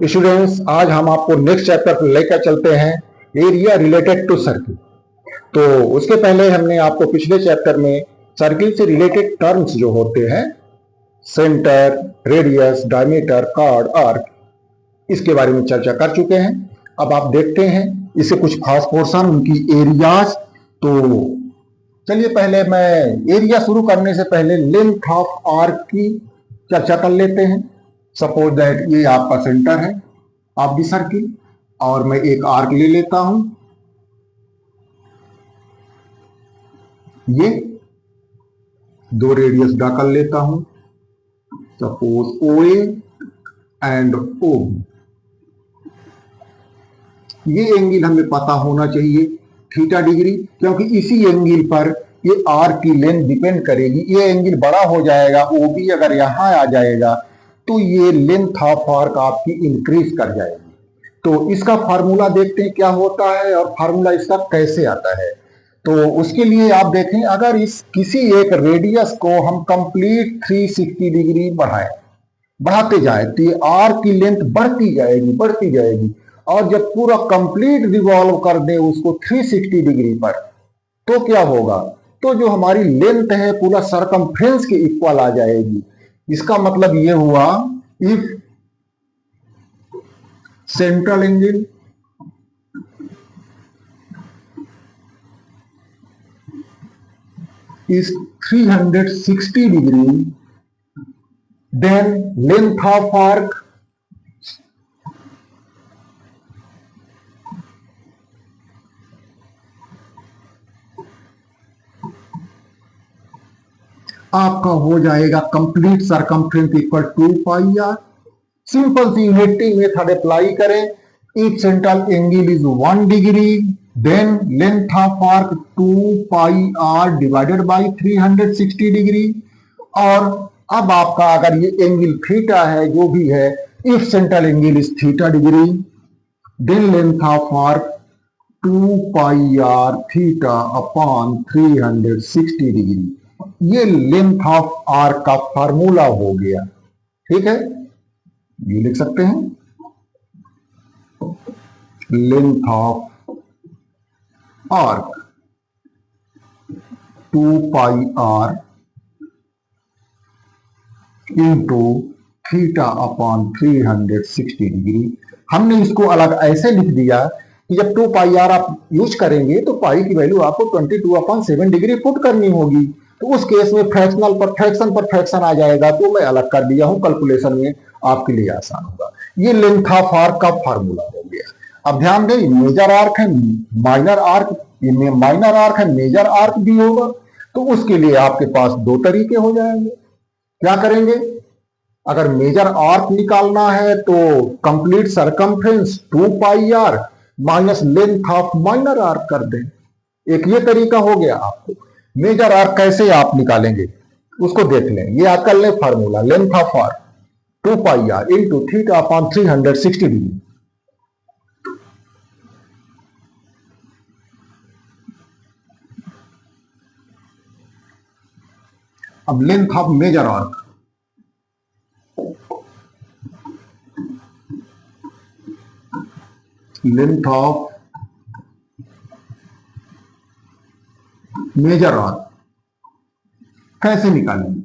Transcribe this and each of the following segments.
Students, आज हम आपको नेक्स्ट चैप्टर लेकर चलते हैं, एरिया रिलेटेड टू सर्किल। तो उसके पहले हमने आपको पिछले चैप्टर में सर्किल से रिलेटेड टर्म्स जो होते हैं, centre, radius, diameter, chord, arc, इसके बारे में चर्चा कर चुके हैं। अब आप देखते हैं इससे कुछ खास पोर्शन, उनकी एरियाज। तो चलिए पहले मैं एरिया शुरू करने से पहले लेंथ ऑफ आर्क की चर्चा कर लेते हैं। सपोज दैट ये आपका सेंटर है ऑफ द सर्किल और मैं एक आर्क ले लेता हूं, ये दो रेडियस ड्रा कर लेता हूं, सपोज ओ ए एंड ओ। ये एंगल हमें पता होना चाहिए थीटा डिग्री, क्योंकि इसी एंगल पर ये आर्क की लेंथ डिपेंड करेगी। ये एंगल बड़ा हो जाएगा, ओ बी अगर यहां आ जाएगा तो ये लेंथ ऑफ आर्क आपकी इंक्रीज कर जाएगी। तो इसका फार्मूला देखते हैं क्या होता है और फार्मूला इसका कैसे आता है। तो उसके लिए आप देखें, अगर इस किसी एक रेडियस को हम कंप्लीट 360 डिग्री बढ़ाते जाए तो ये आर्क की लेंथ बढ़ती जाएगी और जब पूरा कंप्लीट रिवॉल्व कर दे उसको 360 डिग्री पर, तो क्या होगा, तो जो हमारी लेंथ है पूरा सरकमफ्रेंस के इक्वल आ जाएगी। इसका मतलब ये हुआ, if central angle is 360 degree, then length of arc आपका हो जाएगा complete circumference equal 2 pi R. Simple सी यूनिटी मेथड अप्लाई करें। If central angle is 1 degree, then length of arc 2 pi R divided by 360 degree. और अब आपका अगर ये एंगल थीटा है, जो भी है, if central angle is theta degree, then length of arc 2 pi r theta upon 360 degree. ये लेंथ ऑफ आर्क का फार्मूला हो गया। ठीक है, ये लिख सकते हैं, length of arc 2 pi are into theta upon 360 degree. हमने इसको अलग ऐसे लिख दिया कि जब 2 पाई आर आप यूज करेंगे तो पाई की वैल्यू आपको 22/7 डिग्री पुट करनी होगी। तो उस केस में फ्रैक्शनल पर फ्रैक्शन आ जाएगा, तो मैं अलग कर दिया हूं, कैलकुलेशन में आपके लिए आसान होगा। ये लेंथ ऑफ आर्क का फार्मूला हो गया। अब ध्यान दें, मेजर आर्क है, माइनर आर्क, इनमें माइनर आर्क है, मेजर आर्क भी होगा। तो उसके लिए आपके पास दो तरीके हो जाएंगे। क्या करेंगे, अगर मेजर आर्क निकालना है तो complete circumference 2 pi r minus length of minor arc कर दें। एक ये तरीका हो गया। आपको मेजर आर्क कैसे आप निकालेंगे उसको देख लें। ये आप कर लें formula, length of arc 2 pi are into theta upon 360 degree. अब length of major arc, length of major arc कैसे निकालेंगे,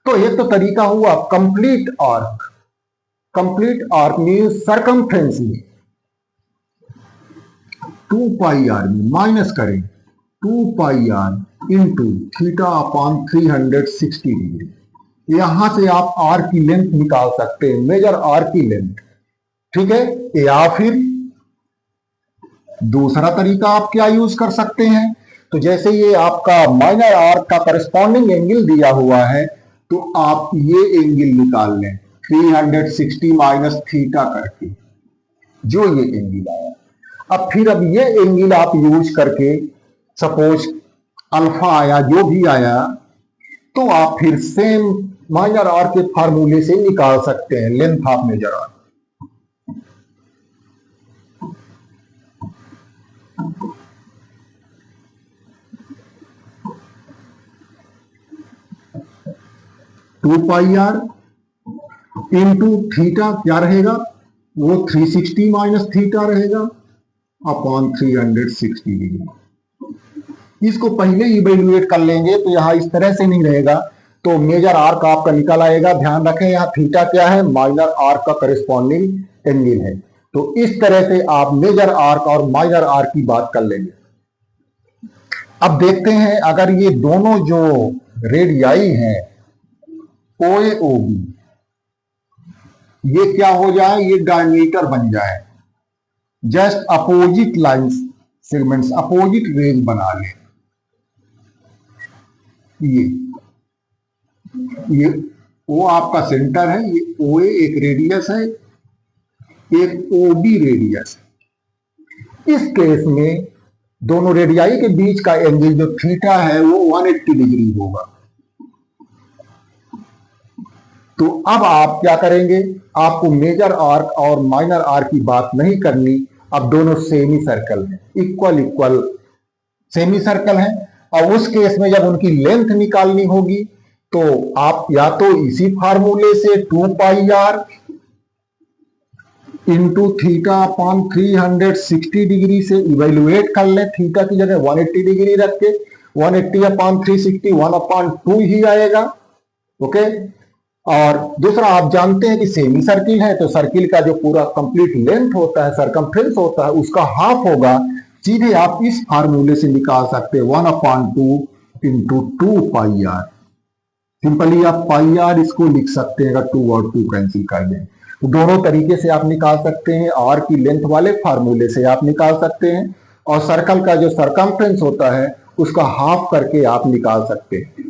तो एक तो तरीका हुआ complete arc. Complete arc means circumference में 2 पाई आर में माइनस करें 2 pi are into theta upon 360 degree. यहां से आप आर्क की लेंथ निकाल सकते हैं, मेजर आर्क की लेंथ। ठीक है, या फिर दूसरा तरीका आप क्या यूज कर सकते हैं, तो जैसे ये आपका माइनर आर्क का करस्पॉन्डिंग एंगल दिया हुआ है, तो आप ये एंगल निकाल लें 360 माइनस थीटा करके, जो ये एंगल आया। अब ये एंगल आप यूज करके, सपोज अल्फा आया, जो भी आया, तो आप फिर सेम माइनर आर्क के फार्मूले से निकाल सकते हैं length of major arc. Two pi are into theta क्या रहेगा वो 360 माइनस थीटा रहेगा अपॉन 360 डिग्री। इसको पहले इवेल्युएट कर लेंगे तो यहां इस तरह से नहीं रहेगा, तो मेजर आर्क आपका निकल आएगा। ध्यान रखें यहाँ थीटा क्या है, माइनर आर्क का करेस्पॉन्डिंग एंगल है। तो इस तरह से आप मेजर आर्क और माइनर आर्क की बात कर लेंगे। अब देखते हैं अगर ये दोनों जो रेडियाई हैं OA OB, ये क्या हो जाए, ये डायमीटर बन जाए, just opposite lines segments opposite range बना ले। ये वो आपका सेंटर है, ये OA एक रेडियस है, एक OB रेडियस है। इस केस में दोनों रेडियाई के बीच का एंगल जो थीटा है वो 180 डिग्री होगा। तो अब आप क्या करेंगे, आपको मेजर आर्क और माइनर आर्क की बात नहीं करनी। अब दोनों सेमी सर्कल हैं, इक्वल इक्वल सेमी सर्कल हैं, और उस केस में जब उनकी लेंथ निकालनी होगी तो आप या तो इसी फार्मूले से 2 pi are into theta upon 360 degree से इवेल्युएट कर लें। थीटा की जगह 180 डिग्री रख के 180 अपॉन 360 1/2 ही आएगा। ओके, और दूसरा आप जानते हैं कि सेमी सर्किल है तो सर्किल का जो पूरा कंप्लीट लेंथ होता है, सरकमफ्रेंस होता है, उसका हाफ होगा। सीधे आप इस फार्मूले से निकाल सकते हैं 1/2 इंटू 2 पाई आर। सिंपली आप पाई आर इसको लिख सकते हैं, अगर 2 और 2 कैंसिल कर दें तो दोनों तरीके से आप निकाल सकते हैं। आर की लेंथ वाले फार्मूले से आप निकाल सकते हैं, और सर्कल का जो सरकमफ्रेंस होता है उसका हाफ करके आप निकाल सकते हैं।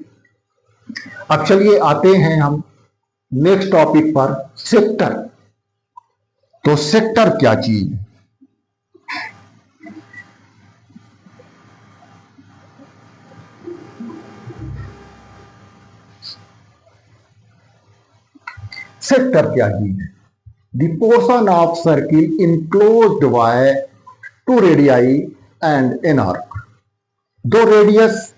अब चलिए आते हैं हम नेक्स्ट टॉपिक पर, सेक्टर। तो सेक्टर क्या चीज है? सेक्टर क्या चीज है? The portion of circle enclosed bye 2 radii and an arc. 2 radius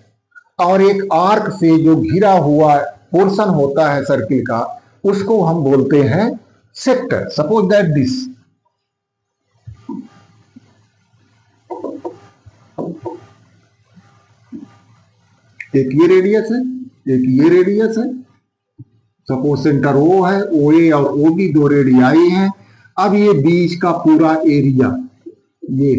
और एक आर्क से जो घिरा हुआ पोर्शन होता है सर्किल का, उसको हम बोलते हैं सेक्टर। सपोज दैट दिस एक ये रेडियस है, एक ये रेडियस है। सपोज सेंटर O है, OA और OB 2 रेडियाई हैं। अब ये बीच का पूरा एरिया, ये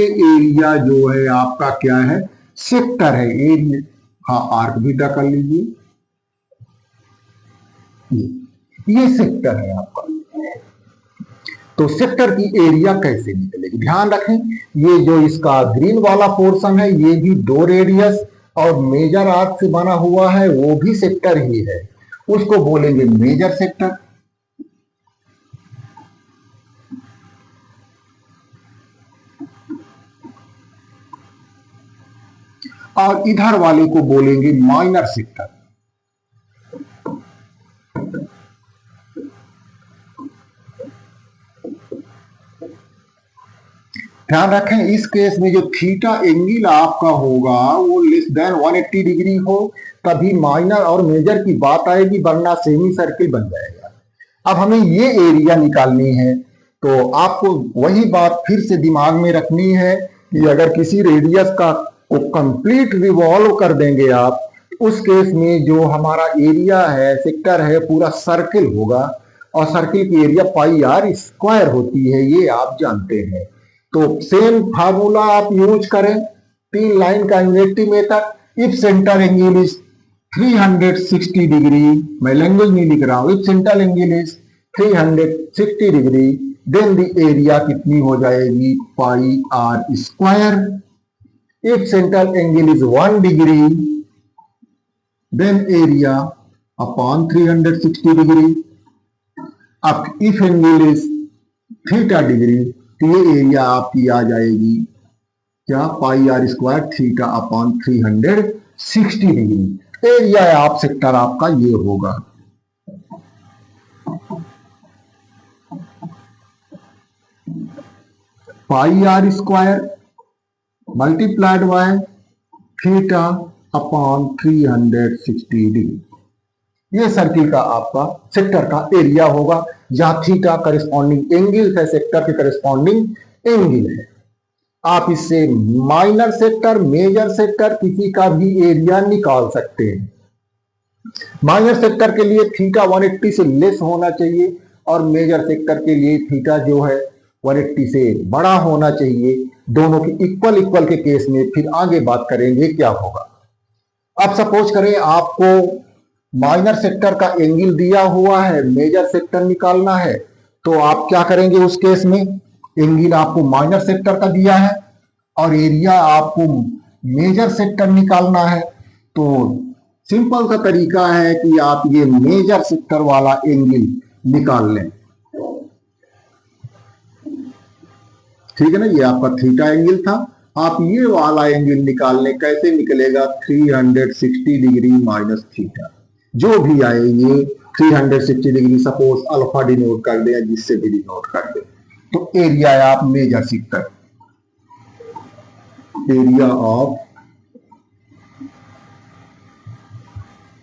एरिया जो है आपका क्या है, सेक्टर है। एरिया, हाँ आर्क भी ड्रा कर लीजिए, ये सेक्टर है आपका। तो सेक्टर की एरिया कैसे निकलेगी, ध्यान रखें। ये जो इसका ग्रीन वाला पोर्शन है ये भी 2 रेडियस और मेजर आर्क से बना हुआ है, वो भी सेक्टर ही है, उसको बोलेंगे मेजर सेक्टर। और इधर वाले को बोलेंगे माइनर सेक्टर। ध्यान रखें इस केस में जो थीटा एंगल आपका होगा वो लेस देन 180 डिग्री हो, तभी माइनर और मेजर की बात आएगी, वरना सेमी सर्किल बन जाएगा। अब हमें ये एरिया निकालनी है, तो आपको वही बात फिर से दिमाग में रखनी है कि अगर किसी रेडियस का को कंप्लीट रिवॉल्व कर देंगे आप, उस केस में जो हमारा एरिया है, सेक्टर है, पूरा सर्किल होगा, और सर्किल की एरिया पाई आर स्क्वायर होती है, ये आप जानते हैं। तो सेम फार्मूला आप यूज करें, 3 लाइन का unity method. If centre angle is 360 degree, मैं लैंग्वेज नहीं लिख रहा हूं, if centre angle is 360 degree, then the area कितनी हो जाएगी, pi are square. If centre angle is 1 degree, then area upon 360 degree. अब if angle is theta degree, तो ये एरिया आपकी आ जाएगी क्या, pi are square theta upon 360 degree. Area आप सेक्टर आपका ये होगा। Pi are square multiplied by theta upon 360 degree. ये सर्किल का आपका सेक्टर का एरिया होगा, जहां थीटा करिस्पॉन्डिंग एंगल है, सेक्टर के करिस्पॉन्डिंग एंगल है। आप इससे माइनर सेक्टर, मेजर सेक्टर किसी का भी एरिया निकाल सकते हैं। माइनर सेक्टर के लिए थीटा 180 से लेस होना चाहिए और मेजर सेक्टर के लिए थीटा जो है 180 से बड़ा होना चाहिए। दोनों की इक्वल इक्वल के केस में फिर आगे बात करेंगे क्या होगा। अब सपोज करें आपको माइनर सेक्टर का एंगल दिया हुआ है, मेजर सेक्टर निकालना है, तो आप क्या करेंगे उस केस में? एंगल आपको माइनर सेक्टर का दिया है और एरिया आपको मेजर सेक्टर निकालना है, तो सिंपल सा तरीका है कि आप ये मेजर सेक्टर वाला एंगल निकाल लें। ठीक है ना, ये आपका थीटा एंगल था। आप ये वाला एंगल निकाल लें, कैसे निकलेगा? 360 डिग्री माइनस थीटा, जो भी आए ये 360 डिग्री, सपोज अल्फा डिनोट कर दें, जिससे भी डिनोट कर दें, तो एरिया है आप major sector, area of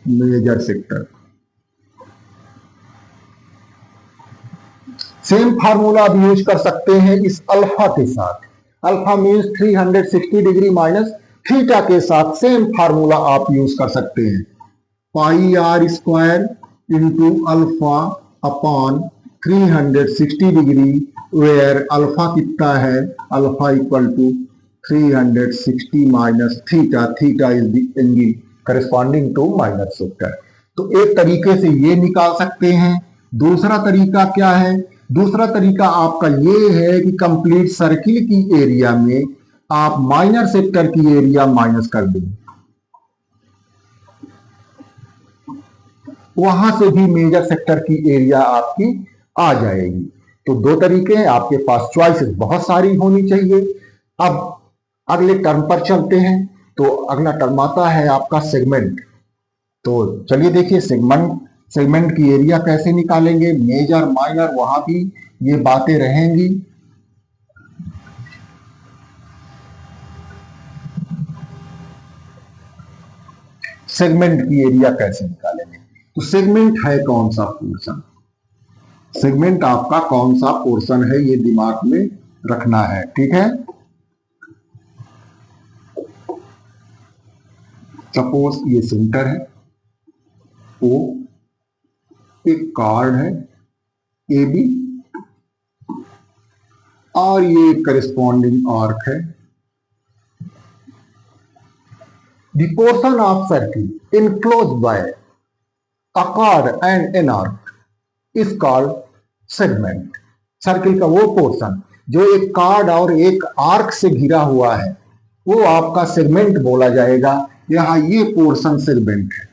major sector. Same formula आप यूज कर सकते हैं इस अल्फा के साथ। Alpha means 360 degree minus theta के साथ सेम फार्मूला आप यूज कर सकते हैं। Pi are square into alpha upon 360 degree, where alpha कितना है? Alpha equal to 360 minus theta, theta is the angle corresponding to minor sector. तो एक तरीके से ये निकाल सकते हैं। दूसरा तरीका क्या है? दूसरा तरीका आपका ये है कि कंप्लीट सर्किल की एरिया में आप माइनर सेक्टर की एरिया माइनस कर दें, वहां से भी मेजर सेक्टर की एरिया आपकी आ जाएगी। तो दो तरीके हैं आपके पास, चॉइसेस बहुत सारी होनी चाहिए। अब अगले टर्म पर चलते हैं। तो अगला टर्म आता है आपका सेगमेंट। तो चलिए देखिए सेगमेंट की एरिया कैसे निकालेंगे। मेजर माइनर वहां भी ये बातें रहेंगी। सेगमेंट की एरिया कैसे निकालेंगे? तो सेगमेंट है कौन सा पोर्शन, सेगमेंट आपका कौन सा पोर्शन है, ये दिमाग में रखना है। ठीक है, सपोज ये सेंटर है, ओ एक कार्ड है ए बी, और ये करिस्पॉन्डिंग आर्क है। The portion of circle enclosed bye a card and an arc is called segment. Circle का वो पोर्शन जो एक कार्ड और एक आर्क से घिरा हुआ है, वो आपका सेगमेंट बोला जाएगा। यहां ये पोर्शन सेगमेंट है,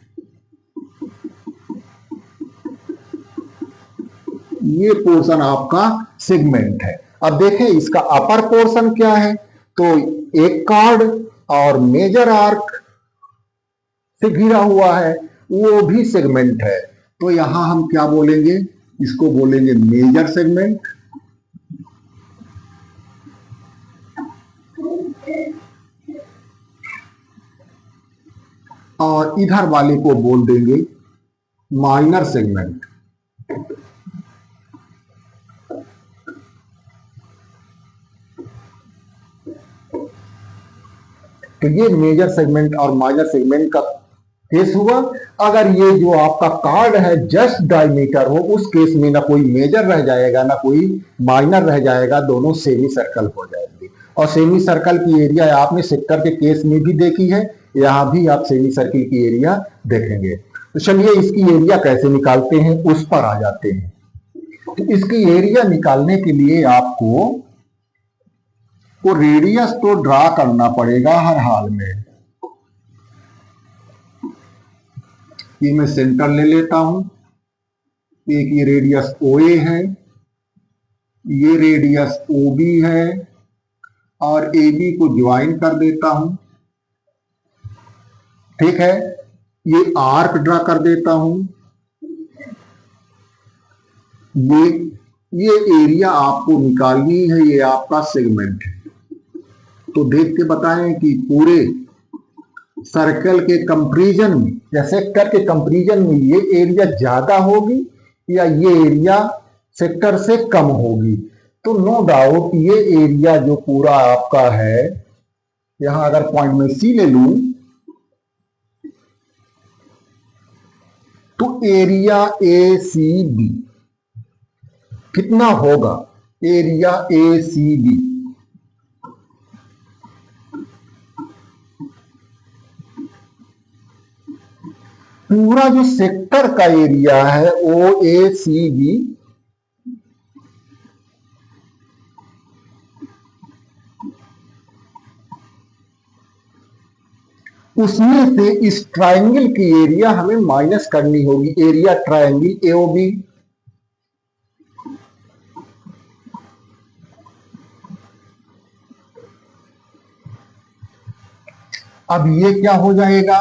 ये पोर्शन आपका सेगमेंट है। अब देखें इसका अपर पोर्शन क्या है, तो एक कार्ड और मेजर आर्क से घिरा हुआ है, वो भी सेगमेंट है। तो यहां हम क्या बोलेंगे? इसको बोलेंगे मेजर सेगमेंट, और इधर वाले को बोल देंगे माइनर सेगमेंट। तो ये मेजर सेगमेंट और माइनर सेगमेंट का केस हुआ। अगर ये जो आपका कार्ड है जस्ट डायमीटर हो, उस केस में ना कोई मेजर रह जाएगा ना कोई माइनर रह जाएगा, दोनों सेमी सर्कल हो जाएंगे। और सेमी सर्कल की एरिया आपने सेक्टर के केस में भी देखी है, यहां भी आप सेमी सर्किल की एरिया देखेंगे। तो चलिए इसकी एरिया कैसे निकालते हैं उस पर आ जाते हैं। तो इसकी एरिया निकालने के लिए आपको वो रेडियस तो ड्रा करना पड़ेगा हर हाल में। ये मैं सेंटर ले लेता हूं, एक ये रेडियस OA है, ये रेडियस OB है, और AB को ज्वाइन कर देता हूं। ठीक है, ये आर्क ड्रा कर देता हूं। ये एरिया आपको निकालनी है, ये आपका सेगमेंट है। तो देख के बताएं कि पूरे सर्कल के कंपैरिजन में या सेक्टर के कंपैरिजन में ये एरिया ज्यादा होगी या ये एरिया सेक्टर से कम होगी। तो नो डाउट ये एरिया जो पूरा आपका है, यहां अगर पॉइंट में सी ले लूं तो एरिया ए सी बी कितना होगा, एरिया ए सी बी पूरा जो सेक्टर का एरिया है ओ ए सी बी उसमें से इस ट्रायंगल की एरिया हमें माइनस करनी होगी, एरिया ट्रायंगल एओबी। अब ये क्या हो जाएगा,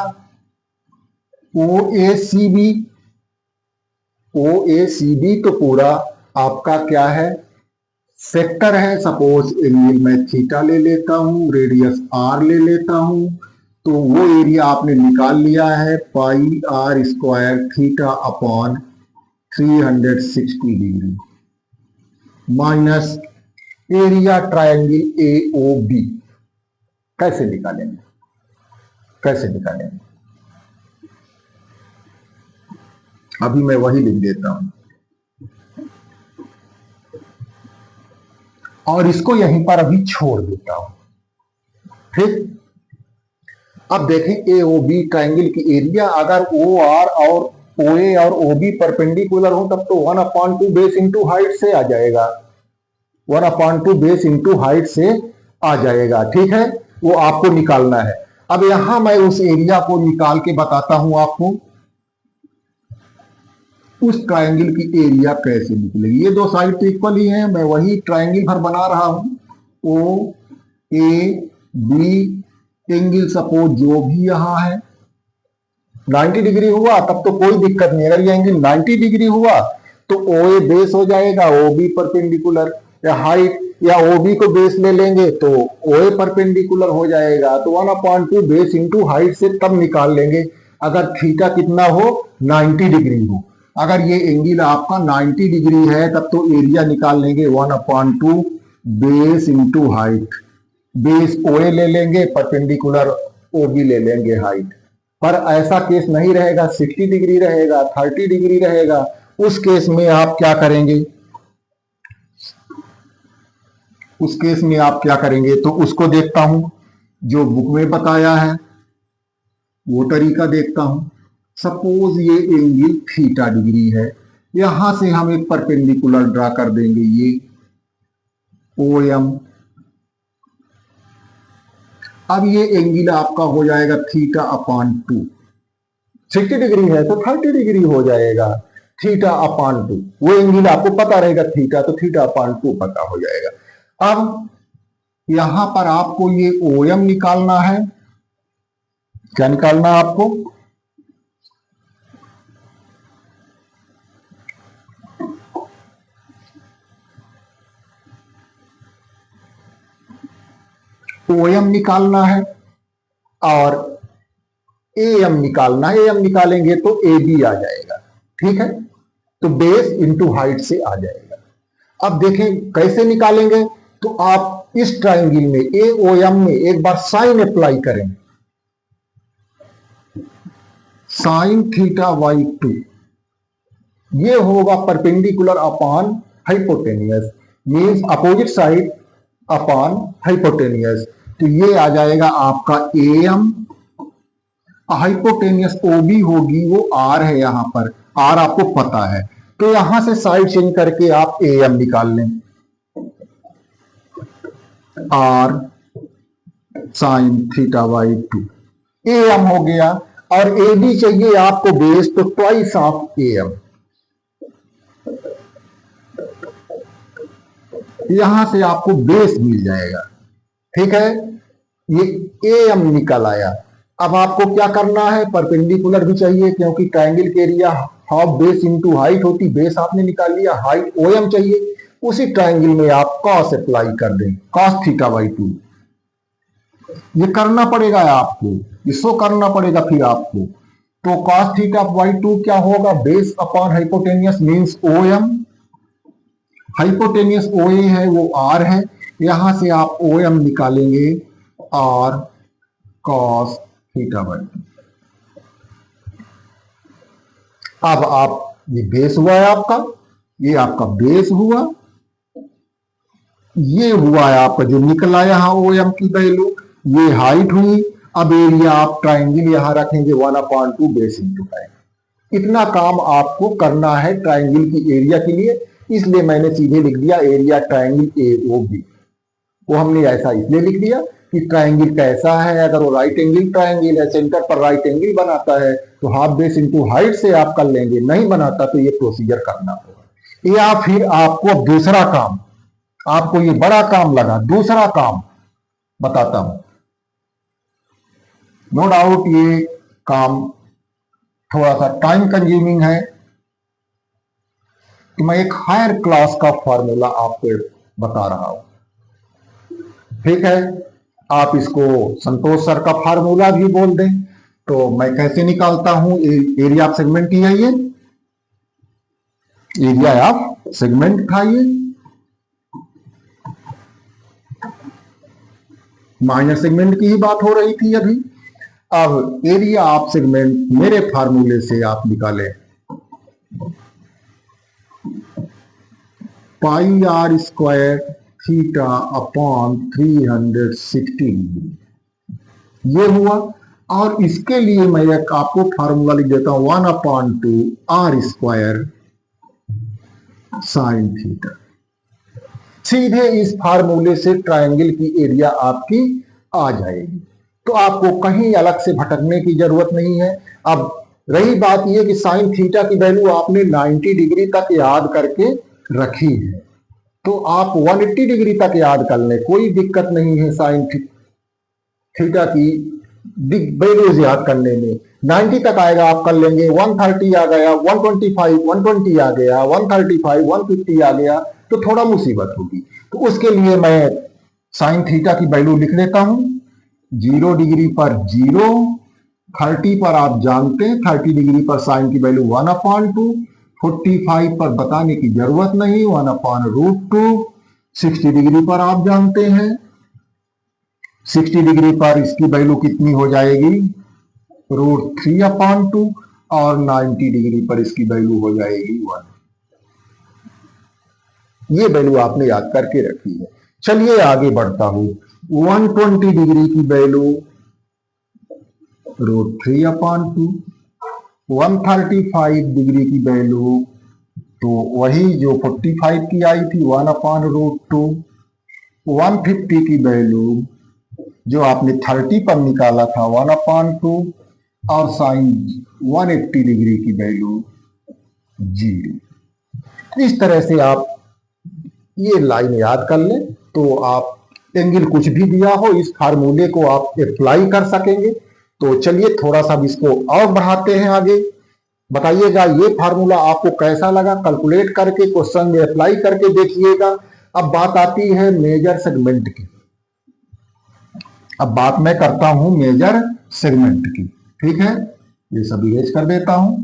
ओ ए सी बी, ओ ए सी बी तो पूरा आपका क्या है, सेक्टर है। सपोज एंगल मैं थीटा ले लेता हूं, रेडियस आर ले लेता हूं, तो वो एरिया आपने निकाल लिया है pi are square theta upon 360 degree minus area triangle A O B. कैसे निकालेंगे, कैसे निकालेंगे, अभी मैं वही लिख देता हूं और इसको यहीं पर अभी छोड़ देता हूं। ठीक, अब देखें ए ओ बी ट्राइंगल की एरिया अगर ओ आर और ओ ए और ओ बी परपेंडिकुलर हो तब तो 1/2 बेस इंटू हाइट से आ जाएगा, 1/2 बेस इंटू हाइट से आ जाएगा। ठीक है, वो आपको निकालना है। अब यहां मैं उस एरिया को निकाल के बताता हूं आपको, उस ट्रायंगल की एरिया कैसे निकलेगी। ये दो साइड तो इक्वल ही हैं, मैं वही ट्रायंगल भर बना रहा हूं। ओ ए बी एंगल सपोज जो भी यहां है 90 डिग्री हुआ तब तो कोई दिक्कत नहीं। अगर ये एंगल 90 डिग्री हुआ तो ओ ए बेस हो जाएगा, ओ बी परपेंडिकुलर, या हाइट या ओ बी को बेस ले लेंगे तो ओ ए परपेंडिकुलर हो जाएगा। तो 1/2 बेस इंटू हाइट से तब निकाल लेंगे अगर थीटा कितना हो, 90 डिग्री हो। अगर ये एंगल आपका 90 डिग्री है तब तो एरिया निकाल लेंगे 1/2 बेस इंटू हाइट। बेस ओ ए ले लेंगे, परपेंडिकुलर ओ बी ले लेंगे हाइट। पर ऐसा केस नहीं रहेगा, 60 डिग्री रहेगा, 30 डिग्री रहेगा। उस केस में आप क्या करेंगे, उस केस में आप क्या करेंगे, तो उसको देखता हूं जो बुक में बताया है वो तरीका देखता हूं। सपोज ये एंगल थीटा डिग्री है, यहां से हम एक परपेंडिकुलर ड्रा कर देंगे, ये ओ एम। अब ये एंगल आपका हो जाएगा थीटा अपॉन 2। 60 डिग्री है तो 30 डिग्री हो जाएगा, थीटा अपॉन 2। वो एंगल आपको पता रहेगा थीटा, तो थीटा अपॉन 2 पता हो जाएगा। अब यहां पर आपको ये ओ एम निकालना है। क्या निकालना है आपको, ओ एम निकालना है और ए एम निकालना है। ए एम निकालेंगे तो ए बी आ जाएगा। ठीक है, तो बेस इंटू हाइट से आ जाएगा। अब देखें कैसे निकालेंगे, तो आप इस ट्राइंगल में ए ओ एम में एक बार साइन अप्लाई करें, साइन थीटा बाई 2। ये होगा perpendicular upon hypotenuse, means opposite side upon hypotenuse. तो ये आ जाएगा आपका A M, hypotenuse O B होगी, वो आर है, यहां पर आर आपको पता है, तो यहां से साइड चेंज करके आप ए एम निकाल लें, r sine theta by 2 A M हो गया। और ए बी चाहिए आपको बेस, तो ट्वाइस ऑफ ए एम, यहां से आपको बेस मिल जाएगा। ठीक है, ये ए एम निकल आया। अब आपको क्या करना है, परपेंडिकुलर भी चाहिए क्योंकि ट्रायंगल के area half base into height होती, बेस आपने निकाल लिया, हाइट ओ एम चाहिए। उसी ट्रायंगल में आप कॉस अप्लाई कर दें, कॉस थीटा बाई 2। ये करना पड़ेगा आपको, इसको करना पड़ेगा फिर आपको। तो cos थीटा ऑफ y2 क्या होगा, base upon hypotenuse means O M, hypotenuse O A है वो r है, यहां से आप ओ एम निकालेंगे r cos थीटा y2। अब आप ये बेस हुआ है आपका, ये आपका बेस हुआ, ये हुआ है आपका जो निकला यहां ओ एम की वैल्यू, ये हाइट हुई। अब एरिया आप ट्राइंगल यहां रखेंगे 1/2 बेस इंटू हाइट। इतना काम आपको करना है ट्राइंगल की एरिया के लिए, इसलिए मैंने सीधे लिख दिया area triangle A O B. वो हमने ऐसा इसलिए लिख दिया कि ट्राइंगल कैसा है, अगर वो राइट एंगल ट्राइंगल है, सेंटर पर राइट एंगल बनाता है तो हाफ बेस इंटू हाइट से आप कर लेंगे, नहीं बनाता तो ये प्रोसीजर करना होगा। या फिर आपको दूसरा काम, आपको ये बड़ा काम लगा, दूसरा काम बताता हूं, नो डाउट ये काम थोड़ा सा टाइम कंज्यूमिंग है, तो मैं एक हायर क्लास का फॉर्मूला आपको बता रहा हूं, ठीक है। आप इसको संतोष सर का फार्मूला भी बोल दें। तो मैं कैसे निकालता हूं, एरिया ऑफ सेगमेंट ही है ये, एरिया ऑफ सेगमेंट था ये, माइनर सेगमेंट की ही बात हो रही थी अभी। अब एरिया ऑफ सेगमेंट मेरे फार्मूले से आप निकालें, pi are square theta upon 360 degree, ये हुआ। और इसके लिए मैं एक आपको फार्मूला लिख देता हूं, 1/2 आर स्क्वायर साइन थीटा। सीधे इस फार्मूले से ट्रायंगल की एरिया आपकी आ जाएगी, तो आपको कहीं अलग से भटकने की जरूरत नहीं है। अब रही बात यह कि साइन थीटा की वैल्यू आपने 90 डिग्री तक याद करके रखी है, तो आप 180 डिग्री तक याद कर लें, कोई दिक्कत नहीं है साइन थीटा की वैल्यूज याद करने में। 90 तक आएगा आप कर लेंगे, 130 आ गया, 125 120 आ गया, 135 150 आ गया तो थोड़ा मुसीबत होगी। तो उसके लिए मैं साइन थीटा की वैल्यू लिख लेता हूं, 0 डिग्री पर 0, 30 पर आप जानते हैं 30 डिग्री पर साइन की वैल्यू 1/2, 45 पर बताने की जरूरत नहीं 1/√2, 60 डिग्री पर आप जानते हैं 60 डिग्री पर इसकी वैल्यू कितनी हो जाएगी, √3/2, और 90 डिग्री पर इसकी वैल्यू हो जाएगी 1। ये वैल्यू आपने याद करके रखी है। चलिए आगे बढ़ता हूं, 120 डिग्री की वैल्यू √3/2, 135 डिग्री की वैल्यू तो वही जो 45 की आई थी 1/√2, 150 की वैल्यू जो आपने 30 पर निकाला था 1/2, और साइन 180 डिग्री की वैल्यू 0। इस तरह से आप ये लाइन याद कर लें तो आप एंगल कुछ भी दिया हो इस फार्मूले को आप अप्लाई कर सकेंगे। तो चलिए थोड़ा सा इसको और बढ़ाते हैं आगे, बताइएगा ये फार्मूला आपको कैसा लगा, कैलकुलेट करके क्वेश्चन में अप्लाई करके देखिएगा। अब बात आती है मेजर सेगमेंट की, अब बात मैं करता हूं मेजर सेगमेंट की, ठीक है। ये सब इरेज कर देता हूं।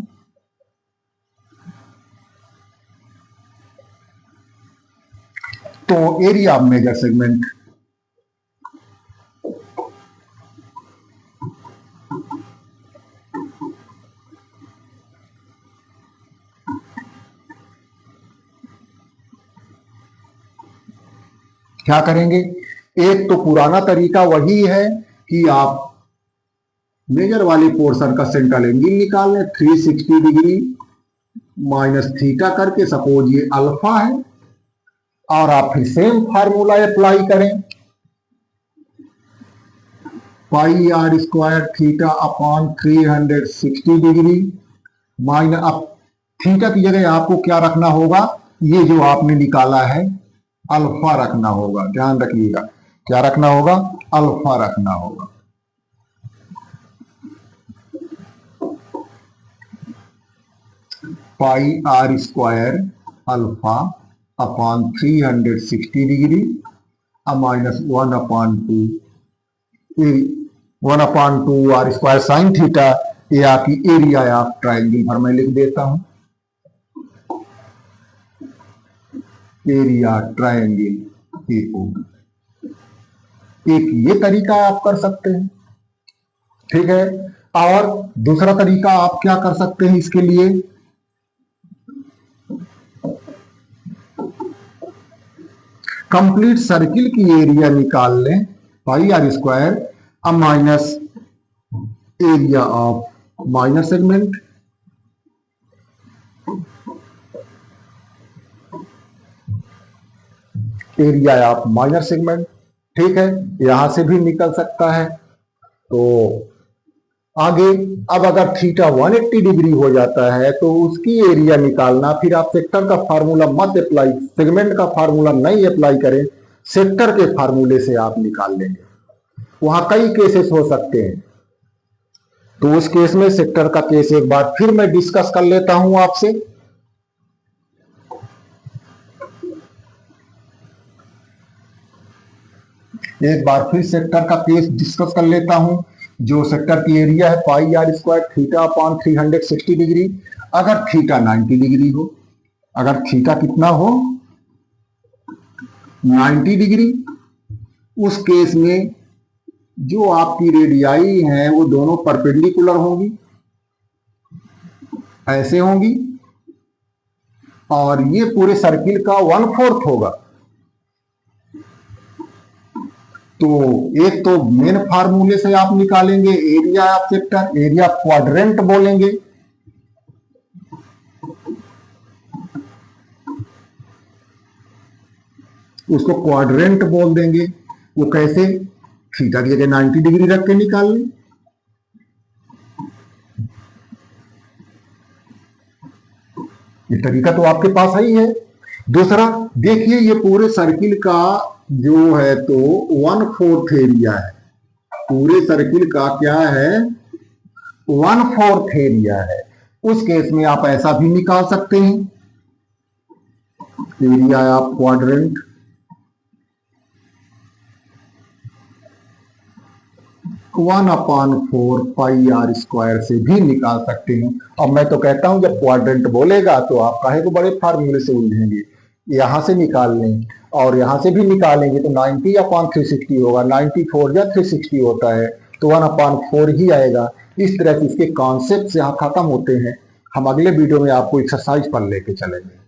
तो एरिया ऑफ मेजर सेगमेंट, क्या करेंगे, एक तो पुराना तरीका वही है कि आप मेजर वाले पोर्शन का सेंट्रल एंगल निकाल लें 360 डिग्री माइनस थीटा करके, सपोज ये अल्फा है, और आप फिर सेम फार्मूला अप्लाई करें, pi are square theta upon 360 degree minus, अब थीटा की जगह आपको क्या रखना होगा, ये जो आपने निकाला है अल्फा रखना होगा, ध्यान रखिएगा क्या रखना होगा, अल्फा रखना होगा। Pi are square alpha upon 360 degree minus 1/2 1/2 r² sine theta, ये आपकी एरिया ऑफ ट्राइंगल भर में लिख देता हूं, एरिया ट्राइंगल ए होगी। एक ये तरीका आप कर सकते हैं, ठीक है। और दूसरा तरीका आप क्या कर सकते हैं इसके लिए, कंप्लीट सर्किल की एरिया निकाल लें, πr² अब minus area of minor segment, area of minor segment, ठीक है। यहां से भी निकल सकता है। तो आगे अब अगर थीटा 180 डिग्री हो जाता है तो उसकी एरिया निकालना, फिर आप सेक्टर का फार्मूला मत अप्लाई, सेगमेंट का फार्मूला नहीं अप्लाई करें, सेक्टर के फार्मूले से आप निकाल लेंगे। वहां कई केसेस हो सकते हैं, तो उस केस में सेक्टर का केस एक बार फिर मैं डिस्कस कर लेता हूं आपसे। एक बार फिर सेक्टर का केस डिस्कस कर लेता हूं। जो सेक्टर की एरिया है πr² θ/360 डिग्री। अगर थीटा 90 डिग्री हो, अगर थीटा कितना हो 90 डिग्री, उस केस में जो आपकी रेडियाई हैं वो दोनों परपेंडिकुलर होंगी, ऐसे होंगी, और ये पूरे सर्किल का 1/4 होगा। तो एक तो मेन फार्मूले से आप निकालेंगे area of sector, area quadrant बोलेंगे, उसको क्वाड्रेंट बोल देंगे। वो कैसे, थीटा की जगह 90 डिग्री रख के निकाल लें। ये तरीका तो आपके पास ही है। दूसरा देखिए, ये पूरे सर्किल का जो है तो 1/4 एरिया है, पूरे सर्किल का क्या है 1/4 एरिया है। उस केस में आप ऐसा भी निकाल सकते हैं, एरिया ऑफ क्वाड्रेंट 1/4 πr² से भी निकाल सकते हैं। अब मैं तो कहता हूं जब क्वाड्रेंट बोलेगा तो आप काहे को बड़े फार्मूले से उलझेंगे, यहां से निकाल लें और यहां से भी निकालेंगे तो 90/360 होगा, 94 या 360 होता है तो 1/4 ही आएगा। इस तरह से इसके कॉन्सेप्ट यहां खत्म होते हैं। हम अगले वीडियो में आपको एक्सरसाइज पर लेके चलेंगे।